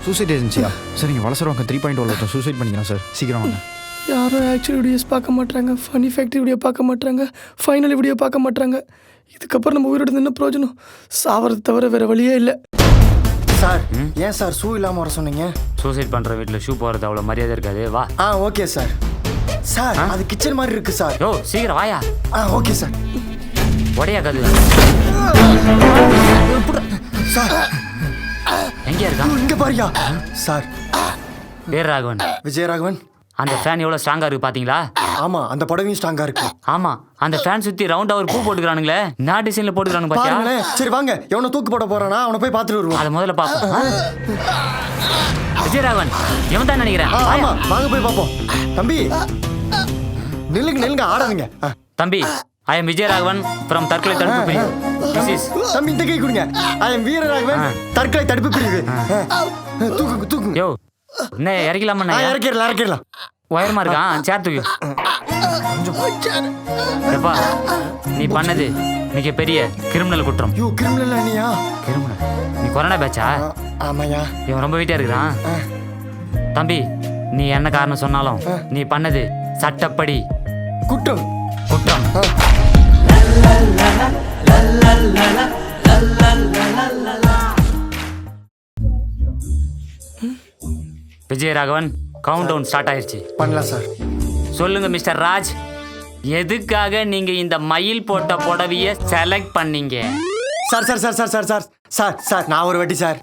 Suicide ஏஜென்சியா? Sir நீங்கள் வளசரவங்க 3.0 ஒருத்தன் சூசைட் பண்ணிக்கலாம் சார், சீக்கிரம் வாங்க. யாரும் ஆக்சுவல் வீடியோஸ் பார்க்க மாட்டாங்க, ஃபனி ஃபேக்ட்ரி வீடியோ பார்க்க மாட்டாங்க, ஃபைனல் வீடியோ பார்க்க மாட்டாங்க. இதுக்கப்புறம் நம்ம உயிரோட என்ன பிரயோஜனம்? சாவறது தவிர வேறு வழியே இல்லை. சார் ஏன் சார் ஷூ இல்லாமல் வர சொன்னீங்க? சூசைட் பண்ணுற வீட்டில் ஷூ போகிறது அவ்வளோ மரியாதை இருக்காது. வா. Okay sir. சார் அது கிச்சன் மாதிரி இருக்கு சார். யோ சீக்கிரம் வாயா. Okay sir. உடையா கது சார் எங்கேயா இருக்கா? இங்கே பாரியா சார். பேர் ராகவன். விஜயராகவன். அந்த ஃபேன் எவ்வளோ ஸ்ட்ராங்காக இருக்குது பார்த்தீங்களா? ஆமாம், அந்த படவையும் ஸ்ட்ராங்காக இருக்கு. ஆமாம், அந்த ஃபேன் சுற்றி ரவுண்டாக ஒரு பூ போட்டுக்கிறானுங்களே, நான் டிசைனில் போட்டுக்கிறானு பாத்தியா? சரி வாங்க, எவனை தூக்கு போட போறானா அவனை போய் பார்த்துட்டு வருவோம். அதை முதல்ல பார்ப்போம். விஜயராகவன் எவன் தான் நினைக்கிறேன். ஆமா வாங்க போய் பார்ப்போம். தம்பி நெல்லுங்க ஆடாதீங்க. தம்பி, ஐ எம் விஜயராகவன் ஃப்ரம் தற்கொலை தடுப்பு பிரிவு. தம்பி இந்த கை கொடுங்க. ஐ எம் வீரராகவன், தற்கொலை தடுப்பு பிரிவு. தூக்கு. யோ என்ன இறக்கலாமா? இறக்கிடலாம். உயரமா இருக்கான், சேர் தூக்கி. எப்பா நீ பண்ணது மிகப்பெரிய கிரிமினல் குற்றம். கிரிமினல் நீயா? கிரிமினல்? நீ கொரோனா பேச்சா? ஆமாயா. இவன் ரொம்ப வீட்டா இருக்கிறான். தம்பி, நீ என்ன காரணம் சொன்னாலும் நீ பண்ணது சட்டப்படி குற்றம். விஜயராகவன், கவுண்ட் டவுன் ஸ்டார்ட் ஆயிருச்சு. பண்ணலாம் சார். சொல்லுங்க மிஸ்டர் ராஜ், எதுக்காக நீங்க இந்த மயில் போட்ட புடவைய செலக்ட் பண்ணீங்க? சார் நான் ஒரு வாட்டி சார்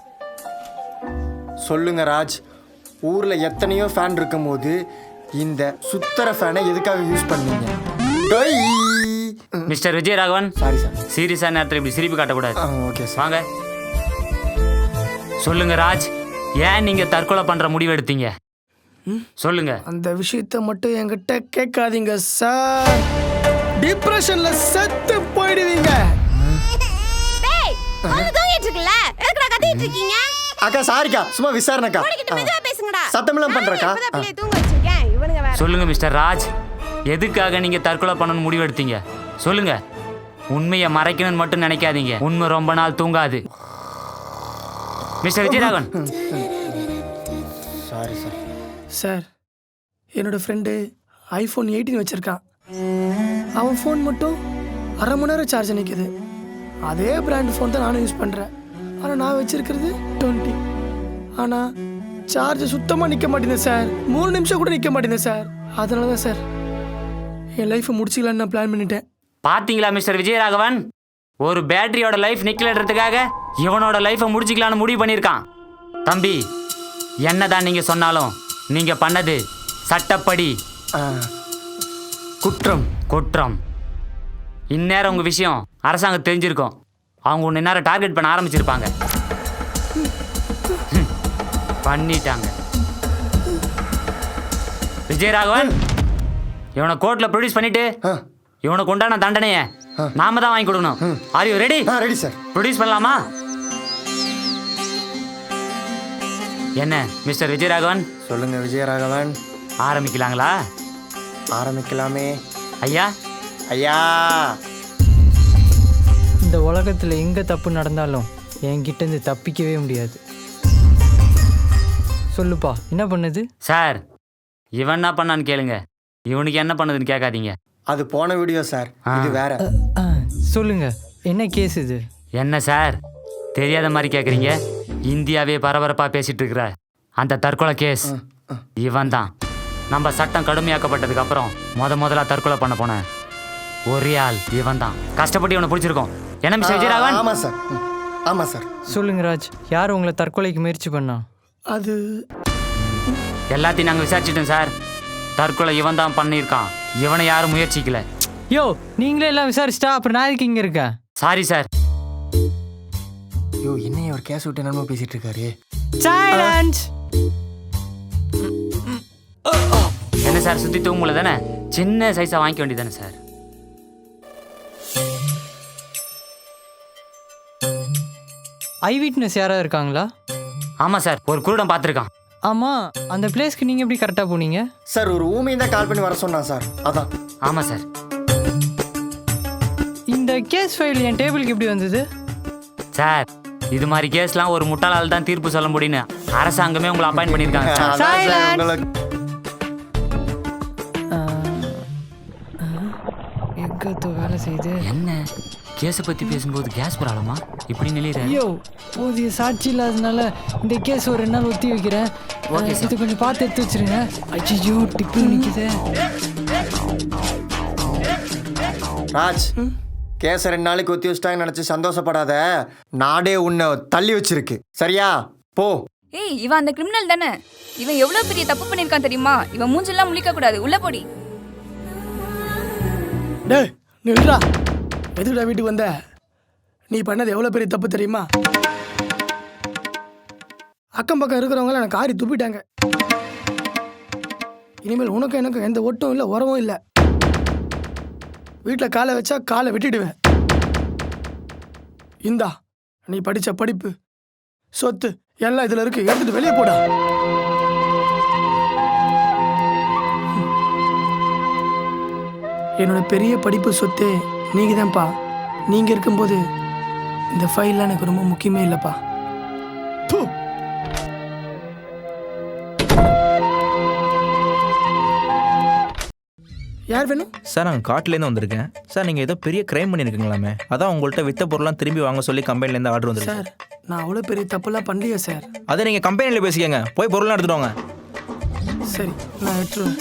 சொல்லுங்க ராஜ். ஊர்ல எத்தனையோ ஃபேன் இருக்கும் போது இந்த சுத்தர ஃபேனை எதுக்காக யூஸ் பண்ணீங்க? Mister Vijayaraghavan, sorry sir. சீரியஸான நேரத்தில் இப்படி சிரிப்பு காட்டக்கூடாது. Okay sir. வாங்க சொல்லுங்க ராஜ், ஏன் நீங்க தற்கொலை பண்ற முடிவு எடுத்தீங்க? சொல்லுங்க. அந்த விஷயத்தை மட்டும் என்கிட்ட கேட்காதீங்க சார். டிப்ரெஷன்ல செத்து போயிடுவீங்க. அக்கா சாரிக்கா, சும்மா விசாரணைக்கா. சத்தமெல்லாம் பண்றக்கா. சொல்லுங்க மிஸ்டர் ராஜ், எதுக்காக நீங்க தற்கொலை பண்ணணும்னு முடிவு எடுத்தீங்க? சொல்லுங்க. உண்மையை மறைக்கணும்னு மட்டும் நினைக்காதீங்க, உண்மை ரொம்ப நாள் தூங்காது. Mister Vijayaraghavan. Sorry sir. Sir என்னோட ஃப்ரெண்டு iPhone 18 வச்சிருக்கான். அவன் ஃபோன் மட்டும் அரை மணி நேரம் சார்ஜ் நிற்குது. அதே பிராண்ட் ஃபோன் தான் நானும் யூஸ் பண்ணுறேன். ஆனால் நான் வச்சிருக்கிறது 20. ஆனால் சார்ஜ் சுத்தமாக நிற்க மாட்டேங்குது சார். 3 நிமிஷம் கூட நிற்க மாட்டேங்குது சார். அதனால தான் சார் என் லைஃப்பை முடிச்சிக்கலான்னு நான் பிளான் பண்ணிட்டேன். பாத்தீங்களா மிஸ்டர் விஜயராகவன், ஒரு பேட்டரியோட லைஃப் நிக்கலன்றதுக்காக இவனோட லைஃப்பை முடிச்சிக்கலான்னு முடிவு பண்ணியிருக்கான். தம்பி, என்னதான் நீங்க சொன்னாலும் நீங்க பண்ணது சட்டப்படி குற்றம். இந்நேரம் உங்க விஷயம் அரசாங்கம் தெரிஞ்சிருக்கும். அவங்க உன்னை நேரம் டார்கெட் பண்ண ஆரம்பிச்சிருப்பாங்க. பண்ணிட்டாங்க. விஜயராகவன், இவனை கோர்ட்ல ப்ரொடியூஸ் பண்ணிட்டு இவனுக்கு உண்டான தண்டனையை நாம தான் வாங்கி கொடுக்கணும். Are you ready? Ready sir. Produce பண்ணலாமா? என்ன மிஸ்டர் விஜயராகவன்? சொல்லுங்க விஜயராகவன். ஆரம்பிக்கலாங்களா? ஆரம்பிக்கலாமே. ஐயா இந்த உலகத்தில் எங்கே தப்பு நடந்தாலும் என்கிட்டேருந்து தப்பிக்கவே முடியாது. சொல்லுப்பா, என்ன பண்ணுது? சார், இவன் என்ன பண்ணான்னு கேளுங்க, இவனுக்கு என்ன பண்ணுதுன்னு கேட்காதீங்க. அது போன வீடியோ சார், இது வேற. சொல்லுங்க, என்ன கேஸ் இது? என்ன சார் தெரியாத மாதிரி கேட்குறீங்க? இந்தியாவே பரபரப்பாக பேசிட்டு இருக்கிற அந்த தற்கொலை கேஸ் இவன் தான். நம்ம சட்டம் கடுமையாக்கப்பட்டதுக்கு அப்புறம் முதலா தற்கொலை பண்ண போன ஒரே ஆள் இவன் தான். கஷ்டப்பட்டு இவனை பிடிச்சிருக்கோம். என்ன மிஸ்டர் விஜயராகவன்? ஆமாம் சார். சொல்லுங்க ராஜ், யார் உங்களை தற்கொலைக்கு முயற்சி பண்ணா? அது எல்லாத்தையும் நாங்கள் விசாரிச்சிட்டோம் சார். தற்கொலை இவன் தான் பண்ணியிருக்கான். இவனை யாரும் முயற்சிக்கல. யோ, நீங்களே எல்லாம் விசாரிச்சிட்டா அப்புறம் நான் இதுக்கு இங்கே இருக்கேன். Sorry sir. என்ன ஒரு கேஸ் விட்டு என்னமோ பேசிட்டு இருக்காரு. சைலன்ஸ். என்ன சார் சுற்றி தூங்கல தானே? சின்ன சைஸாக வாங்கிக்க வேண்டியதானே சார்? ஐ விட்னஸ் யாராவது இருக்காங்களா? ஆமாம் சார், ஒரு குருடன் பார்த்துருக்கான். ஆமாம், அந்த பிளேஸ்க்கு நீங்கள் எப்படி கரெக்டாக போனீங்க? சார் ஒரு ஊமையை தான் கால் பண்ணி வர சொன்னான் சார், அதான். ஆமாம் சார். இந்த கேஸ் ஃபைல் என் டேபிளுக்கு எப்படி வந்தது? சார் இது மாதிரி கேஸ்லாம் ஒரு முட்டாளால் தான் தீர்ப்பு சொல்ல முடியும்னு அரசாங்கமே உங்களை அப்பாயிண்ட் பண்ணியிருக்காங்க சார். அதான் சார் உங்களுக்கு எங்கே வேலை செய்யுது? என்ன கேஸை பற்றி பேசும்போது கேஸ் ப்ராப்ளமா இப்படி நிலையிற? ஐயோ, போதிய சாட்சி இல்லாதனால இந்த கேஸ் ஒரு 2 நாள் ஒத்தி வைக்கிறேன். இது கொஞ்சம் பார்த்து எடுத்து வச்சிருங்க. ஐயோ, டிப்பு நிற்குது. ராஜ் கேஸ 2 நாளைக்கு ஒத்தி வச்சிட்டாங்க நினைச்சு சந்தோஷப்படாத. நாடே உன்னை தள்ளி வச்சிருக்கு. சரியா? போ. ஏய், இவன் அந்த கிரிமினல் தானே? இவன் எவ்வளவு பெரிய தப்பு பண்ணிருக்கான் தெரியுமா? இவன் மூஞ்செல்லாம் முழிக்க கூடாது, உள்ள போடி. டேய் நில்றா. எதுக்குடா வீட்டுக்கு வந்த? நீ பண்ணது எவ்வளோ பெரிய தப்பு தெரியுமா? அக்கம் பக்கம் இருக்கிறவங்கள எனக்கு காரி துப்பிட்டாங்க. இனிமேல் உனக்கும் எனக்கும் எந்த ஒட்டும் இல்லை, உறவும் இல்லை. வீட்டில் காலை வச்சா காலை வெட்டிடுவேன். இந்தா நீ படித்த படிப்பு, சொத்து எல்லாம் இதில் இருக்கு, எடுத்துட்டு வெளியே போடா. என்னோட பெரிய படிப்பு சொத்தே நீங்க தான்ப்பா. நீங்க இருக்கும்போது இந்த ஃபைல்லாம் எனக்கு ரொம்ப முக்கியமே இல்லைப்பா. யார் வேணும்? சார் நாங்கள் காட்டிலேருந்து வந்திருக்கேன் சார். நீங்கள் ஏதோ பெரிய க்ரைம் பண்ணியிருக்கீங்களாமே, அதான் உங்கள்கிட்ட வித்த பொருள்லாம் திரும்பி வாங்க சொல்லி கம்பெனிலேருந்து ஆர்டர் வந்துருக்கு சார். நான் அவ்வளோ பெரிய தப்பெல்லாம் பண்ணலையே சார். அதை நீங்கள் கம்பெனியில் பேசிக்கங்க, போய் பொருள்லாம் எடுத்துட்டு வாங்க. சரி, நான் எடுத்துருவேன்.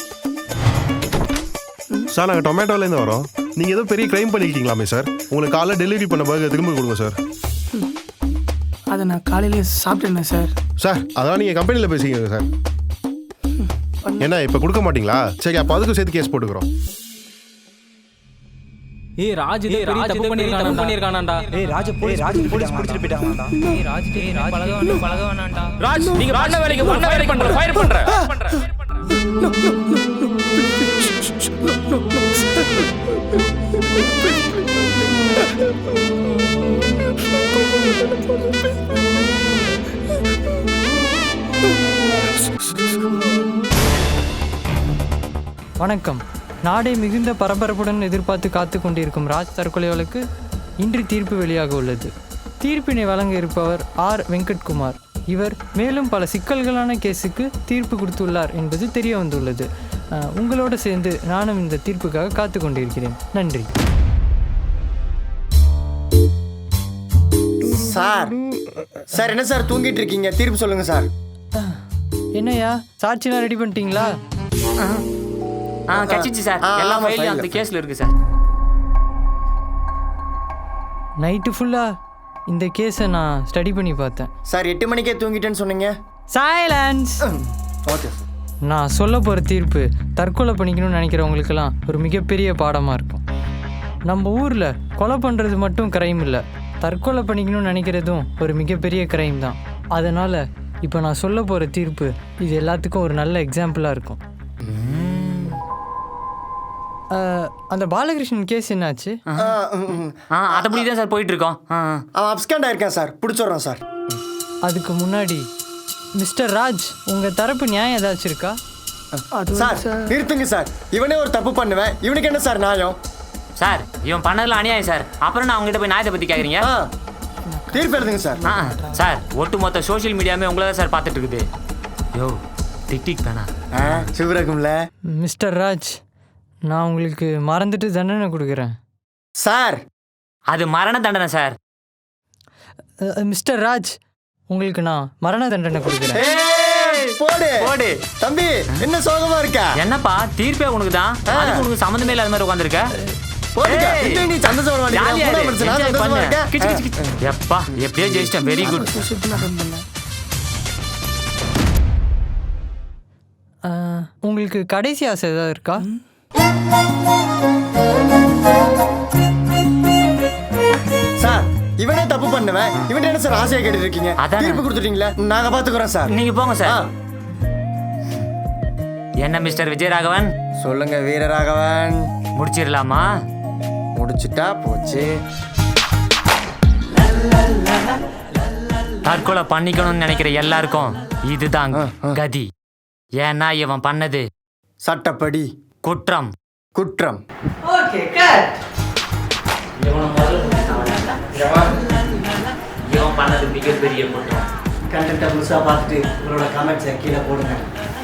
சார் நாங்கள் டொமேட்டோலேருந்து வரோம். நீங்கள் ஏதோ பெரிய க்ரைம் பண்ணியிருக்கீங்களாமே சார். உங்களுக்கு காலைல டெலிவரி பண்ண பர்கர் திரும்ப கொடுங்க சார். அதை நான் காலையிலேயே சாப்பிட்டேன் சார். சார் அதான் நீங்கள் கம்பெனியில் பேசிக்கங்க சார். என்ன இப்போ கொடுக்க மாட்டீங்களா? சரி, அப்போ அதுக்கும் சேர்த்து கேஸ் போட்டுக்கிறோம். ஏய் ராஜ் தப்பு பண்ணிருக்கானாடா. ஏய் ராஜ் போலீஸ் பிடிச்சிட்டு போயிட்டாங்கடா. ஏய் ராஜ் பழக வேணாம்டா. ராஜ் நீங்க பண்ண வேலைக்கு பண்ற ஃபயர் பண்ற. வணக்கம். நாடே மிகுந்த பரபரப்புடன் எதிர்பார்த்து காத்து கொண்டிருக்கும் ராஜ் தற்கொலை வழக்கு இன்று தீர்ப்பு வெளியாக உள்ளது. தீர்ப்பினை வழங்க இருப்பவர் ஆர் வெங்கட்குமார். இவர் மேலும் பல சிக்கல்களான கேஸுக்கு தீர்ப்பு கொடுத்துள்ளார் என்பது தெரிய வந்துள்ளது. உங்களோடு சேர்ந்து நானும் இந்த தீர்ப்புக்காக காத்து கொண்டிருக்கிறேன். நன்றி. சார் சார் என்ன சார் தூங்கிட்டு இருக்கீங்க? தீர்ப்பு சொல்லுங்க சார். என்னையா சாட்சிலாம் ரெடி பண்ணிட்டீங்களா? கட்சிச்சு சார். எல்லா ஃபைலும் அந்த கேஸ்ல இருக்கு சார். நைட்டு ஃபுல்லாக இந்த கேஸை நான் ஸ்டடி பண்ணி பார்த்தேன் சார். 8 மணிக்கே தூங்கிட்டேன்னு சொன்னீங்க. சைலன்ஸ். Okay sir. நான் சொல்ல போகிற தீர்ப்பு தற்கொலை பண்ணிக்கணும்னு நினைக்கிறவங்களுக்கெல்லாம் ஒரு மிகப்பெரிய பாடமாக இருக்கும். நம்ம ஊரில் கொலை பண்ணுறது மட்டும் கிரைம் இல்லை, தற்கொலை பண்ணிக்கணும்னு நினைக்கிறதும் ஒரு மிகப்பெரிய கிரைம் தான். அதனால் இப்போ நான் சொல்ல போகிற தீர்ப்பு இது எல்லாத்துக்கும் ஒரு நல்ல எக்ஸாம்பிளாக இருக்கும். அந்த பாலகிருஷ்ணன் கேஸ் என்னாச்சு? அதப்படி தான் சார் போயிட்டு இருக்கோம். அவன் அப்ஸ்கண்ட் ஆயிருக்கான் சார். பிடிச்சிடுறோம் சார். அதுக்கு முன்னாடி மிஸ்டர் ராஜ், உங்கள் தரப்பு நியாயம் ஏதாச்சும் இருக்கா? சார் நிறுத்துங்க சார். இவனே ஒரு தப்பு பண்ணுவேன், இவனுக்கு என்ன சார் நியாயம்? சார் இவன் பண்ணதில் அநியாயம் சார். அப்புறம் நான் அவங்ககிட்ட போய் நியாயத்தை பற்றி கேட்குறீங்க? தீர்ப்பு எழுதுங்க சார். சார் ஒட்டுமொத்த சோஷியல் மீடியாமே உங்களை தான் சார் பார்த்துட்டு இருக்குது. யோ டிக் தானா சிவரகும்ல. மிஸ்டர் ராஜ், நான் உங்களுக்கு மறந்துட்டு தண்டனை கொடுக்குறேன். சார் அது மரண தண்டனை சார். மிஸ்டர் ராஜ், உங்களுக்கு நான் மரண தண்டனை கொடுக்குறேன். போடு போடு தம்பி. என்ன சோகமா இருக்கா? என்னப்பா தீர்ப்பே உனக்கு தான், அதுக்கு உனக்கு சம்மந்தமே இல்லாத மாதிரி உட்காந்துருக்க. நீ சந்தோஷம் எப்பா எப்படியோ ஜெயிச்சிட்டேன். Very good. உங்களுக்கு கடைசி ஆசை ஏதாவது இருக்கா? சார் இவனே தப்பு பண்ணுவேன், இவன் என்ன சார் ஆசையை கேட்டு இருக்கீங்க? தீர்ப்பு கொடுத்துட்டீங்களா? நாங்க பாத்துக்கிறோம் சார். நீங்க போங்க சார். என்ன மிஸ்டர் விஜயராகவன்? சொல்லுங்க வீரராகவன். முடிச்சிடலாமா? முடிச்சுட்டா போச்சு. தற்கொலை பண்ணிக்கணும்னு நினைக்கிற எல்லாருக்கும் இதுதான் கதி. ஏன்னா இவன் பண்ணது சட்டப்படி குற்றம். குற்றம். இவன் பண்ணது மிகப்பெரிய குற்றம். கண்டென்ட்டை முழுசாக பார்த்துட்டு உங்களோட கமெண்ட்ஸை கீழே போடுங்க.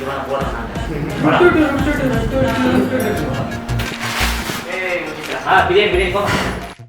இவனை போடுறேன் பிரியாணி போங்க.